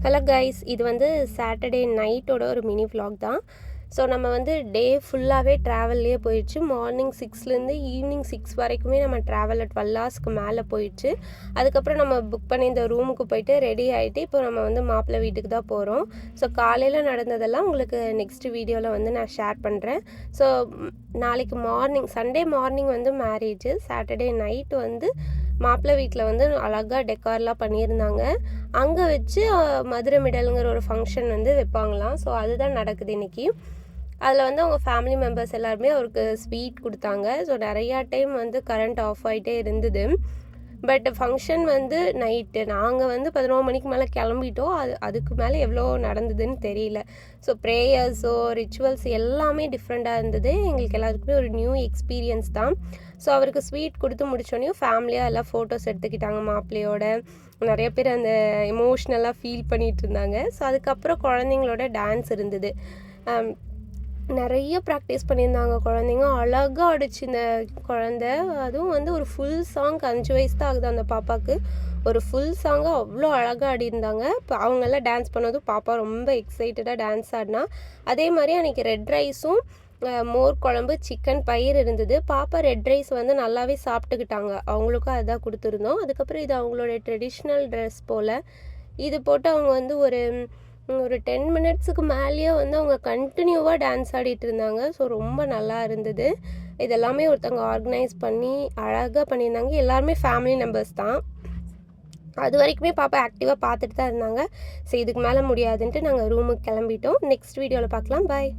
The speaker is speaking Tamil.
ஹலோ கைஸ், இது வந்து சாட்டர்டே நைட்டோட ஒரு மினி vlog தான். ஸோ நம்ம வந்து டே ஃபுல்லாகவே ட்ராவல்லையே போயிடுச்சு. மார்னிங் 6லேருந்து ஈவினிங் 6 வரைக்குமே நம்ம ட்ராவலில் 12 ஹவர்ஸ்க்கு மேலே போயிடுச்சு. அதுக்கப்புறம் நம்ம புக் பண்ணி இந்த ரூமுக்கு போயிட்டு ரெடி ஆகிட்டு இப்போ நம்ம வந்து மாப்பிள்ளை வீட்டுக்கு தான் போகிறோம். ஸோ காலையில் நடந்ததெல்லாம் உங்களுக்கு நெக்ஸ்ட் வீடியோவில் வந்து நான் ஷேர் பண்ணுறேன். ஸோ நாளைக்கு மார்னிங் சண்டே மார்னிங் வந்து மேரேஜ், சாட்டர்டே நைட்டு வந்து மாப்பிள்ளை வீட்டில் வந்து அழகாக டெக்கார்லாம் பண்ணியிருந்தாங்க. அங்கே வச்சு மதுரை மிடலுங்கிற ஒரு ஃபங்க்ஷன் வந்து வைப்பாங்களாம். ஸோ அதுதான் நடக்குது இன்றைக்கி. அதில் வந்து அவங்க ஃபேமிலி மெம்பர்ஸ் எல்லாருமே அவருக்கு ஸ்வீட் கொடுத்தாங்க. ஸோ நிறையா டைம் வந்து கரண்ட் ஆஃப் ஆகிட்டே இருந்தது. பட் ஃபங்க்ஷன் வந்து நைட்டு நாங்கள் வந்து 11 மணிக்கு மேலே கிளம்பிட்டோம். அதுக்கு மேலே எவ்வளோ நடந்ததுன்னு தெரியல. ஸோ ப்ரேயர்ஸோ ரிச்சுவல்ஸ் எல்லாமே டிஃப்ரெண்ட்டாக இருந்தது. எங்களுக்கு எல்லாருக்குமே ஒரு நியூ எக்ஸ்பீரியன்ஸ் தான். ஸோ அவருக்கு ஸ்வீட் கொடுத்து முடிச்சோடனையும் ஃபேமிலியாக எல்லாம் ஃபோட்டோஸ் எடுத்துக்கிட்டாங்க மாப்பிள்ளையோட. நிறைய பேர் அந்த எமோஷ்னலாக ஃபீல் பண்ணிகிட்டு இருந்தாங்க. ஸோ அதுக்கப்புறம் குழந்தைங்களோட டான்ஸ் இருந்தது. நிறைய ப்ராக்டிஸ் பண்ணியிருந்தாங்க குழந்தைங்க. அழகாக ஆடிச்சு இந்த குழந்த. அதுவும் வந்து ஒரு ஃபுல் சாங், 5 வயசு தான் ஆகுது அந்த பாப்பாவுக்கு. ஒரு ஃபுல் சாங்கை அவ்வளோ அழகாக ஆடிருந்தாங்க. இப்போ அவங்கெல்லாம் டான்ஸ் பண்ணதும் பாப்பா ரொம்ப எக்ஸைட்டடாக டான்ஸ் ஆடினா. அதே மாதிரி அன்றைக்கி ரெட் ரைஸும் மோர் குழம்பு, சிக்கன், பயிர் இருந்தது. பாப்பா ரெட் ரைஸ் வந்து நல்லாவே சாப்பிட்டுக்கிட்டாங்க. அவங்களுக்கும் அதுதான் கொடுத்துருந்தோம். அதுக்கப்புறம் இது அவங்களோட ட்ரெடிஷ்னல் ட்ரெஸ் போல். இது போட்டு அவங்க வந்து ஒரு 10 மினிட்ஸுக்கு மேலேயே வந்து அவங்க கண்டினியூவாக டான்ஸ் ஆடிட்டு இருந்தாங்க. ஸோ ரொம்ப நல்லா இருந்தது. இதெல்லாமே ஒருத்தவங்க ஆர்கனைஸ் பண்ணி அழகாக பண்ணியிருந்தாங்க. எல்லாருமே ஃபேமிலி மெம்பர்ஸ் தான். அது வரைக்குமே பாப்பா ஆக்டிவாக பார்த்துட்டு தான் இருந்தாங்க. ஸோ இதுக்கு மேலே முடியாதுன்ட்டு நாங்கள் ரூமுக்கு கிளம்பிட்டோம். நெக்ஸ்ட் வீடியோவில் பார்க்கலாம். பாய்.